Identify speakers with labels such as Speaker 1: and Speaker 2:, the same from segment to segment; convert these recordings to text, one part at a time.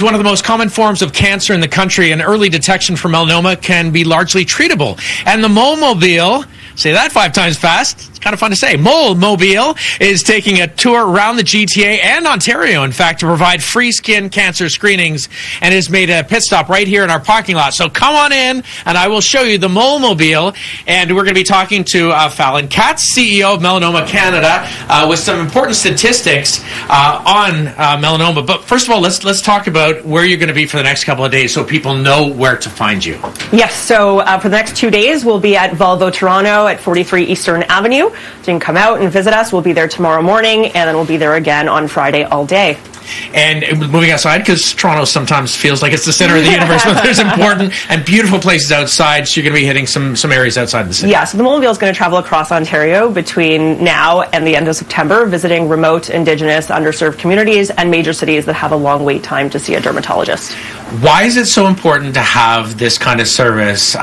Speaker 1: One of the most common forms of cancer in the country, and early detection for melanoma can be largely treatable. And the Mole-mobile, say that 5 times fast, it's kind of fun to say, Mole-mobile is taking a tour around the GTA and Ontario, in fact, to provide free skin cancer screenings, and has made a pit stop right here in our parking lot. So come on in, and I will show you the Mole-mobile, and we're going to be talking to Falyn Katz, CEO of Melanoma Canada, with some important statistics on melanoma. But first of all, let's talk about where you're going to be for the next couple of days so people know where to find you.
Speaker 2: Yes, so for the next 2 days, we'll be at Volvo Toronto at 43 Eastern Avenue. So you can come out and visit us. We'll be there tomorrow morning, and then we'll be there again on Friday all day.
Speaker 1: And moving outside, because Toronto sometimes feels like it's the center of the universe, but there's important and beautiful places outside, so you're going to be hitting some areas outside the city.
Speaker 2: Yeah, so the Mole-mobile is going to travel across Ontario between now and the end of September, visiting remote, Indigenous, underserved communities and major cities that have a long wait time to see a dermatologist.
Speaker 1: Why is it so important to have this kind of service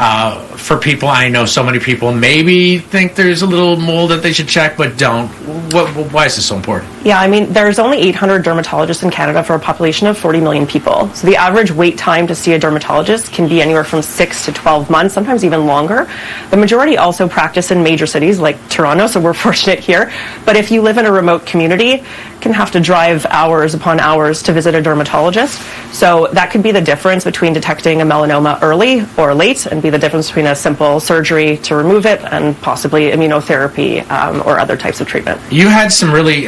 Speaker 1: for people? I know so many people maybe think there's a little mole that they should check, but don't. Why is this so important?
Speaker 2: Yeah, I mean, there's only 800 dermatologists in Canada for a population of 40 million people. So the average wait time to see a dermatologist can be anywhere from 6 to 12 months, sometimes even longer. The majority also practice in major cities like Toronto, so we're fortunate here. But if you live in a remote community, you can have to drive hours upon hours to visit a dermatologist. So that could be the difference between detecting a melanoma early or late, and be the difference between a simple surgery to remove it and possibly immunotherapy or other types of treatment.
Speaker 1: You had some really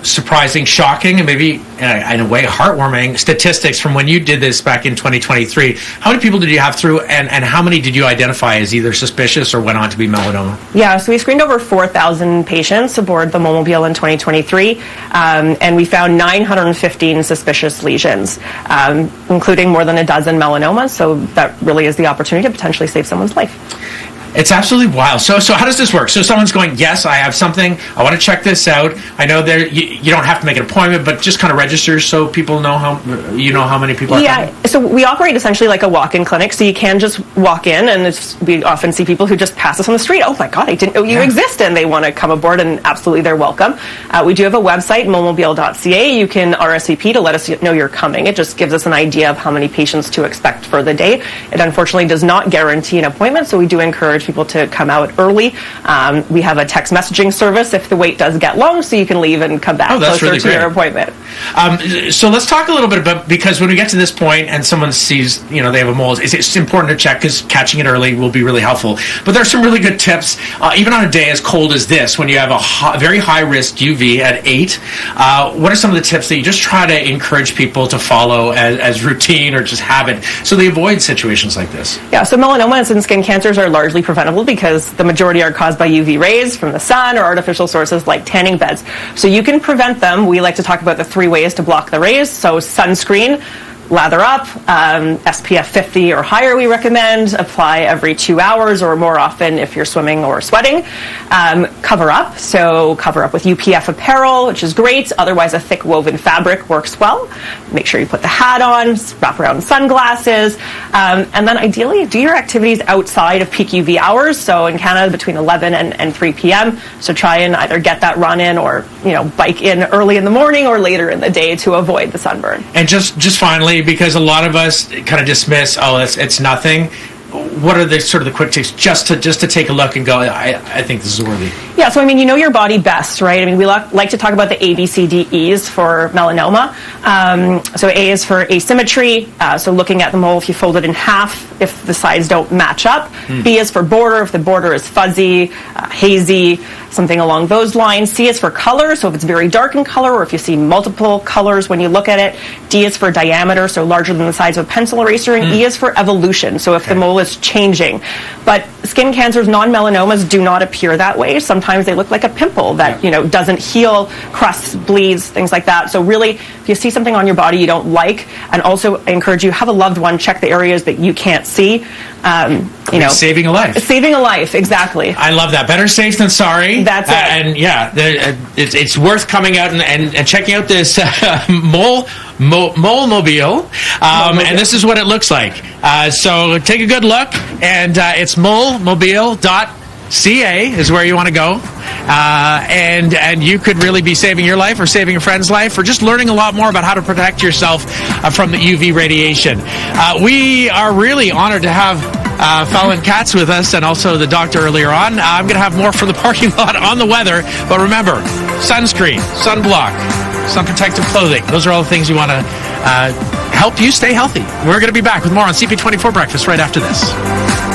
Speaker 1: surprising, shocking, and maybe in a way heartwarming statistics from when you did this back in 2023. How many people did you have through, and how many did you identify as either suspicious or went on to be melanoma?
Speaker 2: Yeah, so we screened over 4,000 patients aboard the Mole-mobile in 2023, and we found 915 suspicious lesions, including more than a dozen melanomas, so that really is the opportunity to potentially save someone's life.
Speaker 1: It's absolutely wild. So how does this work? So someone's going, yes, I have something. I want to check this out. I know you don't have to make an appointment, but just kind of register so people know how many people are coming.
Speaker 2: Yeah, so we operate essentially like a walk-in clinic. So you can just walk in, and we often see people who just pass us on the street. Oh my God, I didn't know you exist, and they want to come aboard, and absolutely they're welcome. We do have a website, molemobile.ca. You can RSVP to let us know you're coming. It just gives us an idea of how many patients to expect for the day. It unfortunately does not guarantee an appointment, so we do encourage people to come out early. We have a text messaging service if the wait does get long, so you can leave and come back closer
Speaker 1: really
Speaker 2: to your appointment.
Speaker 1: So let's talk a little bit about, because when we get to this point and someone sees, they have a mole, it's important to check, because catching it early will be really helpful. But there's some really good tips, even on a day as cold as this, when you have a very high-risk UV at 8. What are some of the tips that you just try to encourage people to follow as routine or just habit, so they avoid situations like this?
Speaker 2: Yeah, so melanomas and skin cancers are largely preventable because the majority are caused by UV rays from the sun or artificial sources like tanning beds. So you can prevent them. We like to talk about the 3 ways to block the rays. So sunscreen, lather up, SPF 50 or higher we recommend, apply every 2 hours or more often if you're swimming or sweating. Cover up, so cover up with UPF apparel, which is great. Otherwise, a thick woven fabric works well. Make sure you put the hat on, wrap around sunglasses, and then ideally do your activities outside of peak UV hours, so in Canada between 11 and 3 p.m. So try and either get that run in or bike in early in the morning or later in the day to avoid the sunburn.
Speaker 1: And just finally, because a lot of us kind of dismiss, it's nothing. What are the sort of the quick tips just to take a look and go, I think this is worthy?
Speaker 2: Yeah, so you know your body best, right? We like to talk about the A, B, C, D, E's for melanoma. So A is for asymmetry, so looking at the mole if you fold it in half, if the sides don't match up. B is for border, if the border is fuzzy, hazy, something along those lines. C is for color, so if it's very dark in color or if you see multiple colors when you look at it. D is for diameter, so larger than the size of a pencil eraser. And E is for evolution, so if the mole is changing. But skin cancers, non-melanomas, do not appear that way. Sometimes they look like a pimple that doesn't heal, crusts, bleeds, things like that. So really, if you see something on your body you don't like, and also I encourage you, have a loved one check the areas that you can't see.
Speaker 1: Saving a life.
Speaker 2: Saving a life, exactly.
Speaker 1: I love that. Better safe than sorry.
Speaker 2: That's it.
Speaker 1: And it's worth coming out and checking out this Mole-mobile. And this is what it looks like. So take a good look, and it's molemobile.ca. CA is where you want to go. And you could really be saving your life or saving a friend's life or just learning a lot more about how to protect yourself from the UV radiation. We are really honored to have Falyn Katz with us and also the doctor earlier on. I'm going to have more from the parking lot on the weather. But remember, sunscreen, sunblock, sun protective clothing. Those are all the things you want to help you stay healthy. We're going to be back with more on CP24 Breakfast right after this.